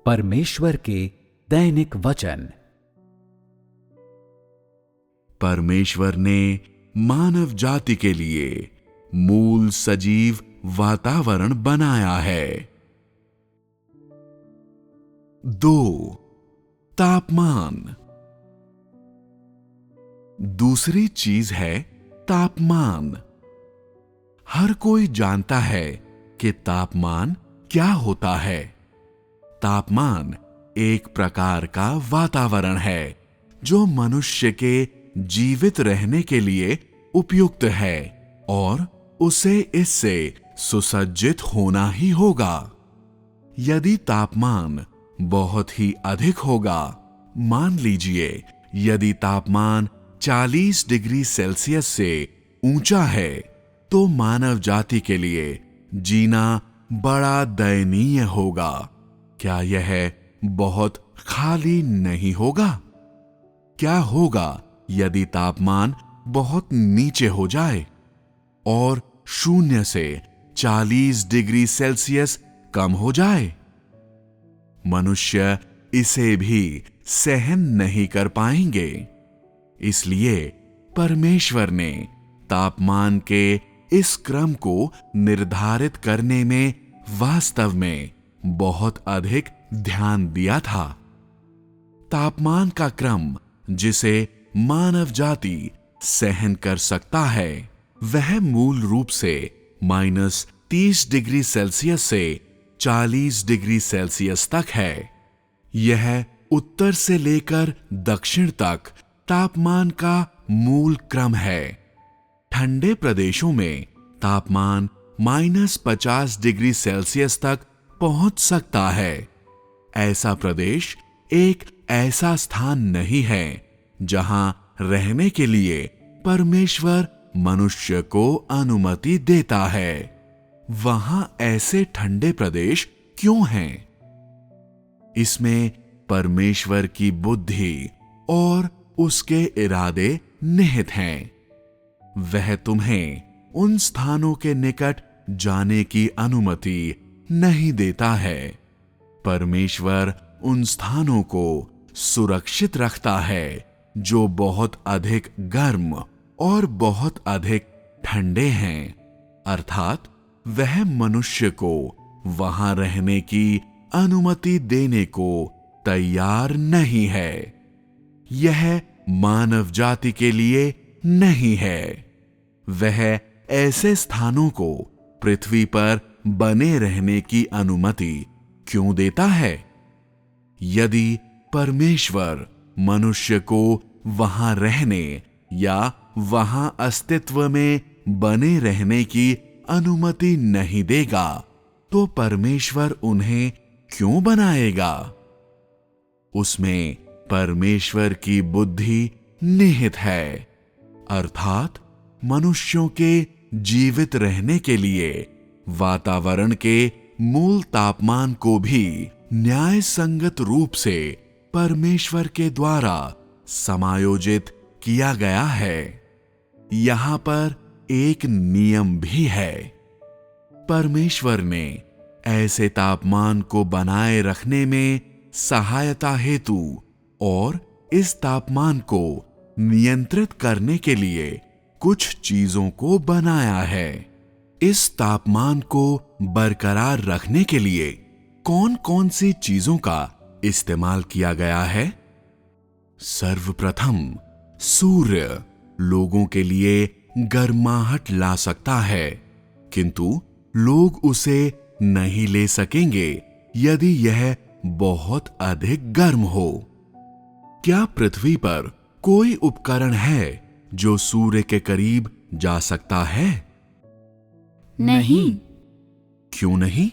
परमेश्वर के दैनिक वचन। परमेश्वर ने मानव जाति के लिए मूल सजीव वातावरण बनाया है। 2. तापमान। दूसरी चीज है तापमान। हर कोई जानता है कि तापमान क्या होता है। तापमान एक प्रकार का वातावरण है जो मनुष्य के जीवित रहने के लिए उपयुक्त है और उसे इससे सुसज्जित होना ही होगा। यदि तापमान बहुत ही अधिक होगा, मान लीजिए यदि तापमान 40 डिग्री सेल्सियस से ऊंचा है, तो मानव जाति के लिए जीना बड़ा दयनीय होगा। क्या यह बहुत खाली नहीं होगा? क्या होगा यदि तापमान बहुत नीचे हो जाए और 0 से 40 डिग्री सेल्सियस कम हो जाए? मनुष्य इसे भी सहन नहीं कर पाएंगे। इसलिए परमेश्वर ने तापमान के इस क्रम को निर्धारित करने में वास्तव में बहुत अधिक ध्यान दिया था। तापमान का क्रम जिसे मानव जाति सहन कर सकता है, वह मूल रूप से -30 डिग्री सेल्सियस से 40 डिग्री सेल्सियस तक है। यह उत्तर से लेकर दक्षिण तक तापमान का मूल क्रम है। ठंडे प्रदेशों में तापमान -50 डिग्री सेल्सियस तक पहुंच सकता है। ऐसा प्रदेश एक ऐसा स्थान नहीं है जहां रहने के लिए परमेश्वर मनुष्य को अनुमति देता है। वहां ऐसे ठंडे प्रदेश क्यों हैं? इसमें परमेश्वर की बुद्धि और उसके इरादे निहित हैं। वह तुम्हें उन स्थानों के निकट जाने की अनुमति नहीं देता है। परमेश्वर उन स्थानों को सुरक्षित रखता है जो बहुत अधिक गर्म और बहुत अधिक ठंडे हैं, अर्थात वह मनुष्य को वहां रहने की अनुमति देने को तैयार नहीं है। यह मानव जाति के लिए नहीं है। वह ऐसे स्थानों को पृथ्वी पर बने रहने की अनुमति क्यों देता है? यदि परमेश्वर मनुष्य को वहां रहने या वहां अस्तित्व में बने रहने की अनुमति नहीं देगा, तो परमेश्वर उन्हें क्यों बनाएगा? उसमें परमेश्वर की बुद्धि निहित है, अर्थात मनुष्यों के जीवित रहने के लिए वातावरण के मूल तापमान को भी न्याय संगत रूप से परमेश्वर के द्वारा समायोजित किया गया है। यहां पर एक नियम भी है। परमेश्वर ने ऐसे तापमान को बनाए रखने में सहायता हेतु और इस तापमान को नियंत्रित करने के लिए कुछ चीजों को बनाया है। इस तापमान को बरकरार रखने के लिए कौन कौन सी चीजों का इस्तेमाल किया गया है? सर्वप्रथम सूर्य लोगों के लिए गर्माहट ला सकता है, किंतु लोग उसे नहीं ले सकेंगे यदि यह बहुत अधिक गर्म हो। क्या पृथ्वी पर कोई उपकरण है जो सूर्य के करीब जा सकता है? नहीं। क्यों नहीं?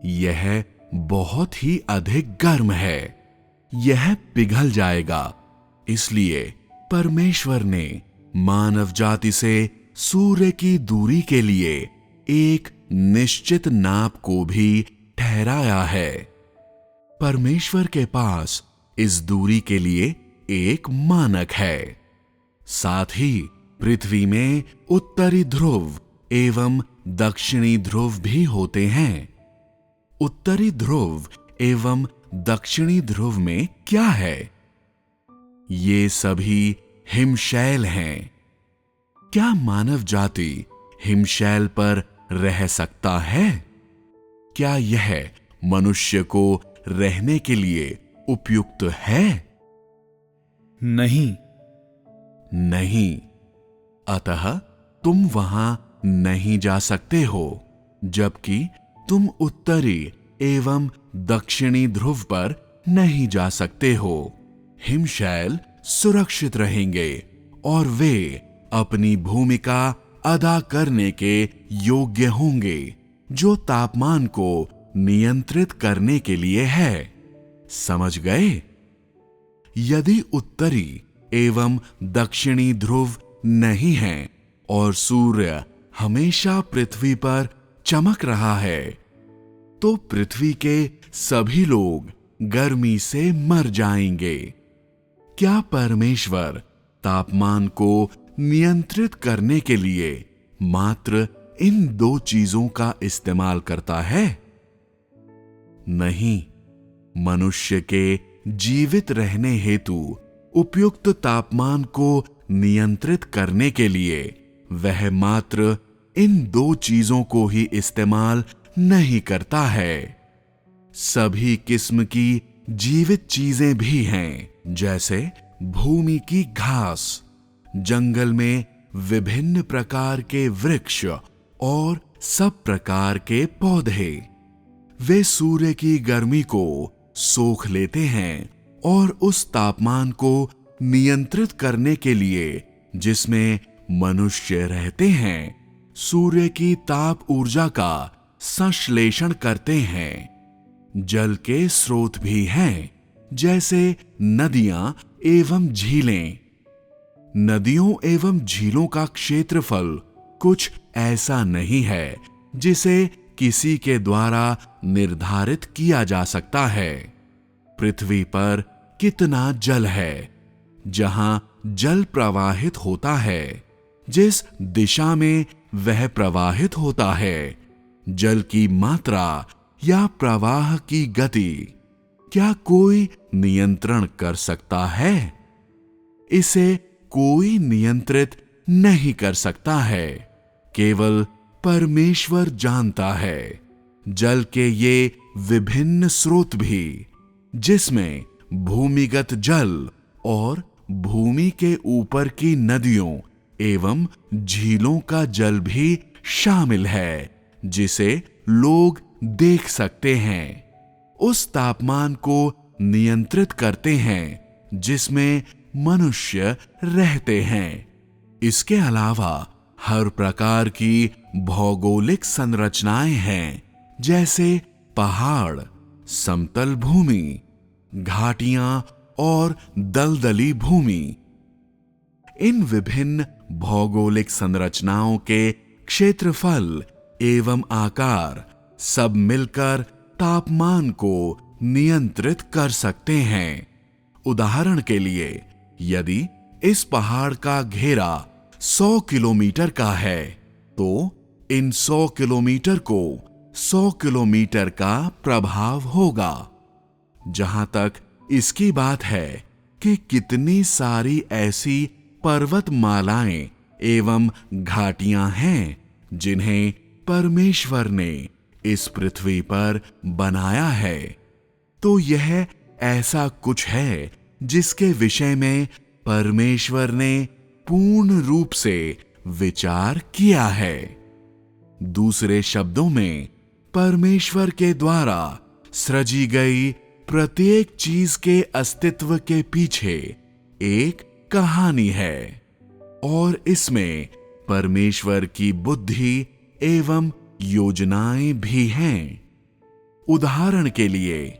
यह बहुत ही अधिक गर्म है। यह पिघल जाएगा। इसलिए परमेश्वर ने मानव जाति से सूर्य की दूरी के लिए एक निश्चित नाप को भी ठहराया है। परमेश्वर के पास इस दूरी के लिए एक मानक है। साथ ही पृथ्वी में उत्तरी ध्रुव एवं दक्षिणी ध्रुव भी होते हैं। उत्तरी ध्रुव एवं दक्षिणी ध्रुव में क्या है? ये सभी हिमशैल हैं। क्या मानव जाति हिमशैल पर रह सकता है? क्या यह मनुष्य को रहने के लिए उपयुक्त है? नहीं। नहीं। अतः तुम वहां नहीं जा सकते हो, जबकि तुम उत्तरी एवं दक्षिणी ध्रुव पर नहीं जा सकते हो। हिमशैल सुरक्षित रहेंगे और वे अपनी भूमिका अदा करने के योग्य होंगे, जो तापमान को नियंत्रित करने के लिए है। समझ गए? यदि उत्तरी एवं दक्षिणी ध्रुव नहीं हैं और सूर्य हमेशा पृथ्वी पर चमक रहा है, तो पृथ्वी के सभी लोग गर्मी से मर जाएंगे। क्या परमेश्वर तापमान को नियंत्रित करने के लिए मात्र इन दो चीजों का इस्तेमाल करता है? नहीं। मनुष्य के जीवित रहने हेतु उपयुक्त तापमान को नियंत्रित करने के लिए वह मात्र इन दो चीजों को ही इस्तेमाल नहीं करता है। सभी किस्म की जीवित चीजें भी हैं, जैसे भूमि की घास, जंगल में विभिन्न प्रकार के वृक्ष और सब प्रकार के पौधे। वे सूर्य की गर्मी को सोख लेते हैं और उस तापमान को नियंत्रित करने के लिए जिसमें मनुष्य रहते हैं, सूर्य की ताप ऊर्जा का संश्लेषण करते हैं। जल के स्रोत भी हैं, जैसे नदियां एवं झीलें। नदियों एवं झीलों का क्षेत्रफल कुछ ऐसा नहीं है जिसे किसी के द्वारा निर्धारित किया जा सकता है। पृथ्वी पर कितना जल है? जहां जल प्रवाहित होता है, जिस दिशा में वह प्रवाहित होता है, जल की मात्रा या प्रवाह की गति क्या कोई नियंत्रण कर सकता है? इसे कोई नियंत्रित नहीं कर सकता है। केवल परमेश्वर जानता है। जल के ये विभिन्न स्रोत भी, जिसमें भूमिगत जल और भूमि के ऊपर की नदियों एवं झीलों का जल भी शामिल है, जिसे लोग देख सकते हैं, उस तापमान को नियंत्रित करते हैं जिसमें मनुष्य रहते हैं। इसके अलावा हर प्रकार की भौगोलिक संरचनाएं हैं, जैसे पहाड़, समतल भूमि, घाटियां और दलदली भूमि। इन विभिन्न भौगोलिक संरचनाओं के क्षेत्रफल एवं आकार सब मिलकर तापमान को नियंत्रित कर सकते हैं। उदाहरण के लिए, यदि इस पहाड़ का घेरा 100 किलोमीटर का है, तो इन 100 किलोमीटर को 100 किलोमीटर का प्रभाव होगा। जहां तक इसकी बात है कि कितनी सारी ऐसी पर्वतमालाएं एवं घाटियां हैं जिन्हें परमेश्वर ने इस पृथ्वी पर बनाया है, तो यह ऐसा कुछ है जिसके विषय में परमेश्वर ने पूर्ण रूप से विचार किया है। दूसरे शब्दों में, परमेश्वर के द्वारा सृजी गई प्रत्येक चीज के अस्तित्व के पीछे एक कहानी है और इसमें परमेश्वर की बुद्धि एवं योजनाएं भी हैं। उदाहरण के लिए,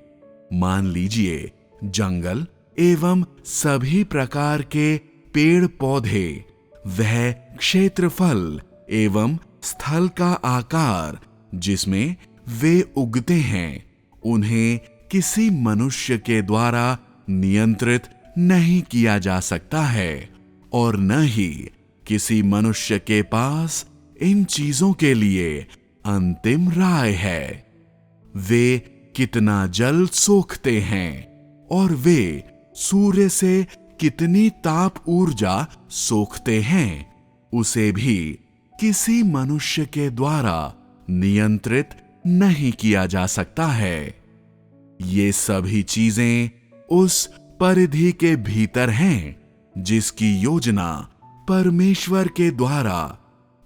मान लीजिए जंगल एवं सभी प्रकार के पेड़ पौधे, वह क्षेत्रफल एवं स्थल का आकार जिसमें वे उगते हैं, उन्हें किसी मनुष्य के द्वारा नियंत्रित नहीं किया जा सकता है और न ही किसी मनुष्य के पास इन चीजों के लिए अंतिम राय है। वे कितना जल सोखते हैं और वे सूर्य से कितनी ताप ऊर्जा सोखते हैं, उसे भी किसी मनुष्य के द्वारा नियंत्रित नहीं किया जा सकता है। ये सभी चीजें उस परिधि के भीतर हैं जिसकी योजना परमेश्वर के द्वारा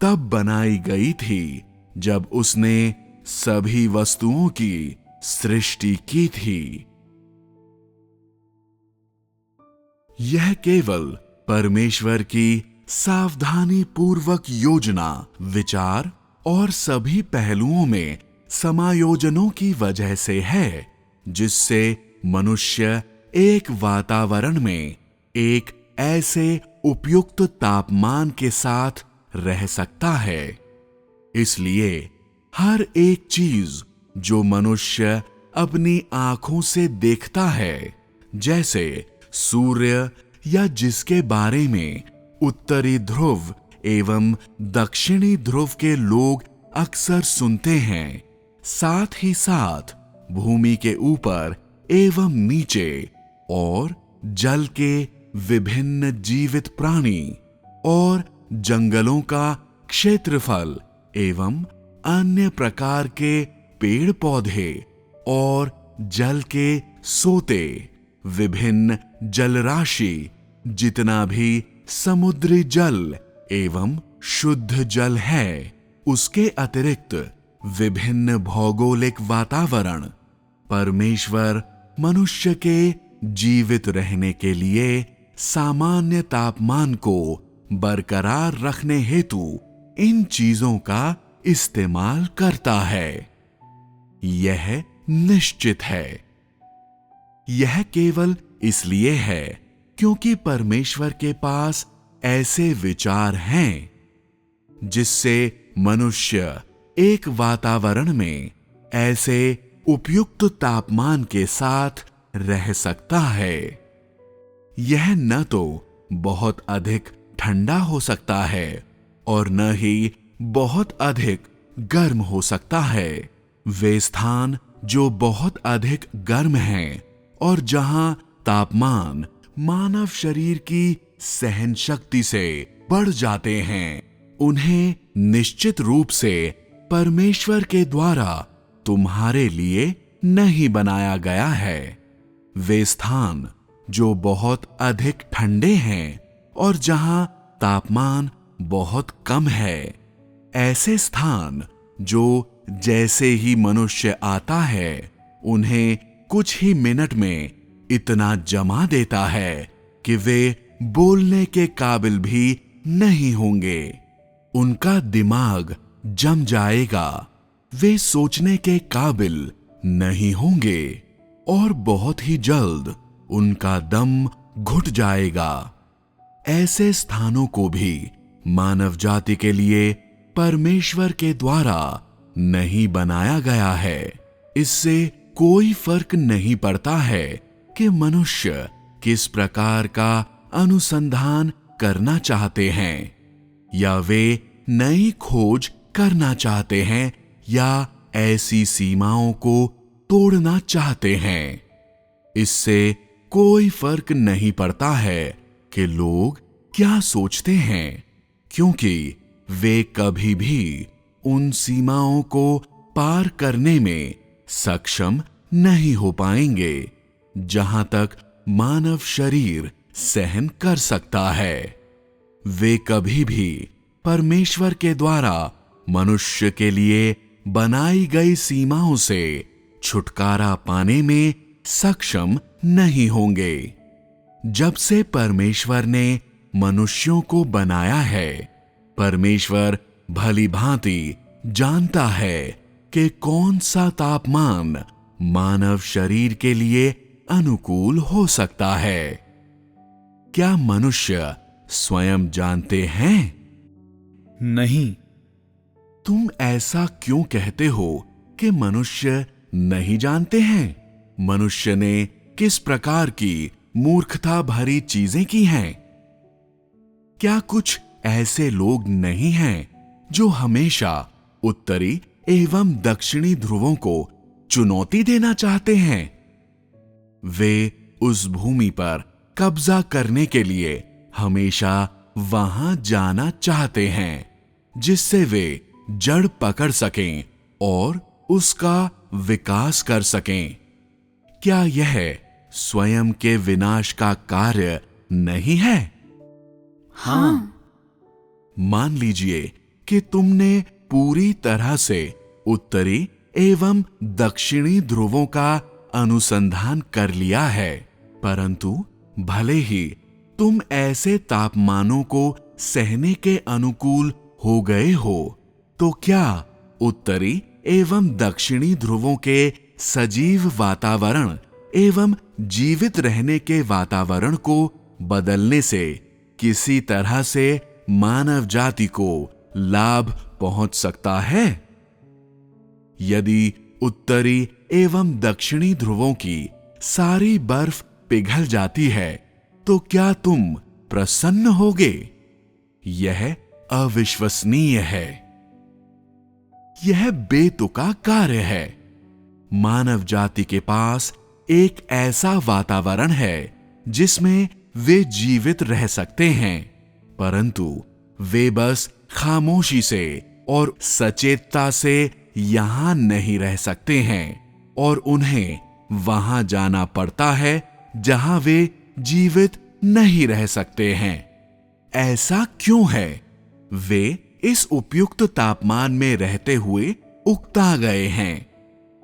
तब बनाई गई थी जब उसने सभी वस्तुओं की सृष्टि की थी। यह केवल परमेश्वर की सावधानी पूर्वक योजना, विचार और सभी पहलुओं में समायोजनों की वजह से है, जिससे मनुष्य एक वातावरण में एक ऐसे उपयुक्त तापमान के साथ रह सकता है। इसलिए हर एक चीज जो मनुष्य अपनी आंखों से देखता है, जैसे सूर्य या जिसके बारे में उत्तरी ध्रुव एवं दक्षिणी ध्रुव के लोग अक्सर सुनते हैं, साथ ही साथ भूमि के ऊपर एवं नीचे और जल के विभिन्न जीवित प्राणी और जंगलों का क्षेत्रफल एवं अन्य प्रकार के पेड़ पौधे और जल के सोते, विभिन्न जलराशि, जितना भी समुद्री जल एवं शुद्ध जल है, उसके अतिरिक्त विभिन्न भौगोलिक वातावरण परमेश्वर मनुष्य के जीवित रहने के लिए सामान्य तापमान को बरकरार रखने हेतु इन चीजों का इस्तेमाल करता है। यह निश्चित है। यह केवल इसलिए है क्योंकि परमेश्वर के पास ऐसे विचार हैं जिससे मनुष्य एक वातावरण में ऐसे उपयुक्त तापमान के साथ रह सकता है। यह न तो बहुत अधिक ठंडा हो सकता है और न ही बहुत अधिक गर्म हो सकता है। वे स्थान जो बहुत अधिक गर्म हैं और जहां तापमान मानव शरीर की सहन शक्ति से बढ़ जाते हैं, उन्हें निश्चित रूप से परमेश्वर के द्वारा तुम्हारे लिए नहीं बनाया गया है। वे स्थान जो बहुत अधिक ठंडे हैं और जहां तापमान बहुत कम है, ऐसे स्थान जो जैसे ही मनुष्य आता है, उन्हें कुछ ही मिनट में इतना जमा देता है कि वे बोलने के काबिल भी नहीं होंगे। उनका दिमाग जम जाएगा, वे सोचने के काबिल नहीं होंगे और बहुत ही जल्द उनका दम घुट जाएगा। ऐसे स्थानों को भी मानव जाति के लिए परमेश्वर के द्वारा नहीं बनाया गया है। इससे कोई फर्क नहीं पड़ता है कि मनुष्य किस प्रकार का अनुसंधान करना चाहते हैं, या वे नई खोज करना चाहते हैं या ऐसी सीमाओं को तोड़ना चाहते हैं। इससे कोई फर्क नहीं पड़ता है कि लोग क्या सोचते हैं, क्योंकि वे कभी भी उन सीमाओं को पार करने में सक्षम नहीं हो पाएंगे जहां तक मानव शरीर सहन कर सकता है। वे कभी भी परमेश्वर के द्वारा मनुष्य के लिए बनाई गई सीमाओं से छुटकारा पाने में सक्षम नहीं होंगे। जब से परमेश्वर ने मनुष्यों को बनाया है, परमेश्वर भली भांति जानता है कि कौन सा तापमान मानव शरीर के लिए अनुकूल हो सकता है। क्या मनुष्य स्वयं जानते हैं? नहीं। तुम ऐसा क्यों कहते हो कि मनुष्य नहीं जानते हैं? मनुष्य ने किस प्रकार की मूर्खता भरी चीजें की हैं? क्या कुछ ऐसे लोग नहीं हैं जो हमेशा उत्तरी एवं दक्षिणी ध्रुवों को चुनौती देना चाहते हैं। वे उस भूमि पर कब्जा करने के लिए हमेशा वहां जाना चाहते हैं, जिससे वे जड़ पकड़ सकें और उसका विकास कर सकें। क्या यह स्वयं के विनाश का कार्य नहीं है? हाँ। मान लीजिए कि तुमने पूरी तरह से उत्तरी एवं दक्षिणी ध्रुवों का अनुसंधान कर लिया है, परंतु भले ही तुम ऐसे तापमानों को सहने के अनुकूल हो गए हो, तो क्या उत्तरी एवं दक्षिणी ध्रुवों के सजीव वातावरण एवं जीवित रहने के वातावरण को बदलने से किसी तरह से मानव जाति को लाभ पहुंच सकता है? यदि उत्तरी एवं दक्षिणी ध्रुवों की सारी बर्फ पिघल जाती है, तो क्या तुम प्रसन्न होगे? यह अविश्वसनीय है। यह बेतुका कार्य है। मानव जाति के पास एक ऐसा वातावरण है जिसमें वे जीवित रह सकते हैं, परंतु वे बस खामोशी से और सचेतता से यहां नहीं रह सकते हैं और उन्हें वहां जाना पड़ता है जहां वे जीवित नहीं रह सकते हैं। ऐसा क्यों है? वे इस उपयुक्त तापमान में रहते हुए उकता गए हैं।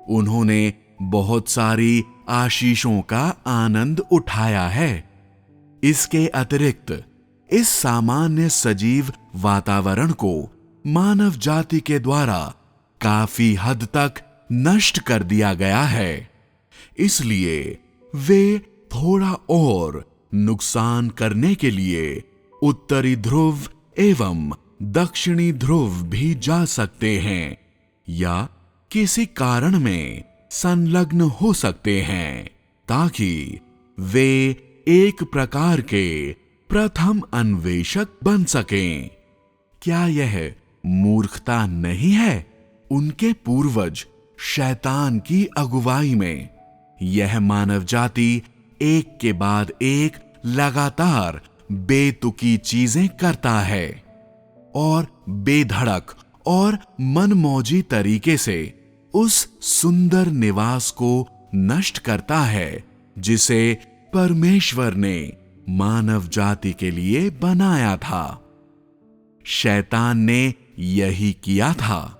उन्होंने बहुत सारी आशीषों का आनंद उठाया है। इसके अतिरिक्त इस सामान्य सजीव वातावरण को मानव जाति के द्वारा काफी हद तक नष्ट कर दिया गया है। इसलिए वे थोड़ा और नुकसान करने के लिए उत्तरी ध्रुव एवं दक्षिणी ध्रुव भी जा सकते हैं या किसी कारण में संलग्न हो सकते हैं, ताकि वे एक प्रकार के प्रथम अन्वेषक बन सकें। क्या यह मूर्खता नहीं है? उनके पूर्वज शैतान की अगुवाई में यह मानव जाति एक के बाद एक लगातार बेतुकी चीजें करता है और बेधड़क और मनमौजी तरीके से उस सुंदर निवास को नष्ट करता है जिसे परमेश्वर ने मानव जाति के लिए बनाया था। शैतान ने यही किया था।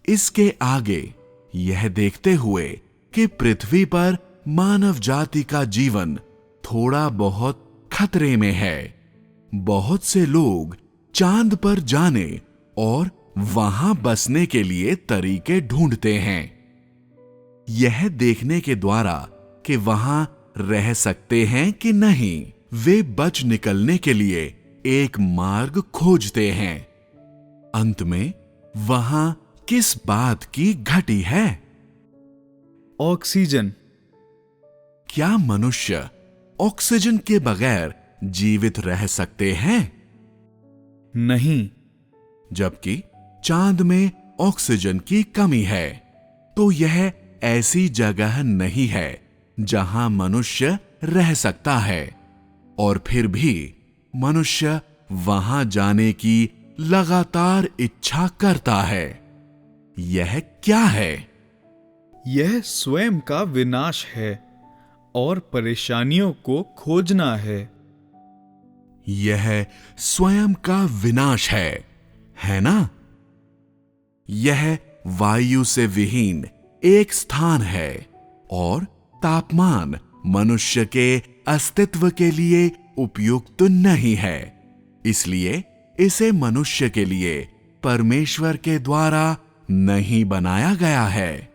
इसके आगे यह देखते हुए कि पृथ्वी पर मानव जाति का जीवन थोड़ा बहुत खतरे में है, बहुत से लोग चांद पर जाने और वहां बसने के लिए तरीके ढूंढते हैं। यह देखने के द्वारा कि वहां रह सकते हैं कि नहीं, वे बच निकलने के लिए एक मार्ग खोजते हैं। अंत में वहां किस बात की घटी है? ऑक्सीजन। क्या मनुष्य ऑक्सीजन के बगैर जीवित रह सकते हैं? नहीं। जबकि चांद में ऑक्सीजन की कमी है, तो यह ऐसी जगह नहीं है जहां मनुष्य रह सकता है, और फिर भी मनुष्य वहां जाने की लगातार इच्छा करता है। यह क्या है? यह स्वयं का विनाश है और परेशानियों को खोजना है। यह स्वयं का विनाश है ना? यह वायु से विहीन एक स्थान है और तापमान मनुष्य के अस्तित्व के लिए उपयुक्त नहीं है। इसलिए इसे मनुष्य के लिए परमेश्वर के द्वारा नहीं बनाया गया है।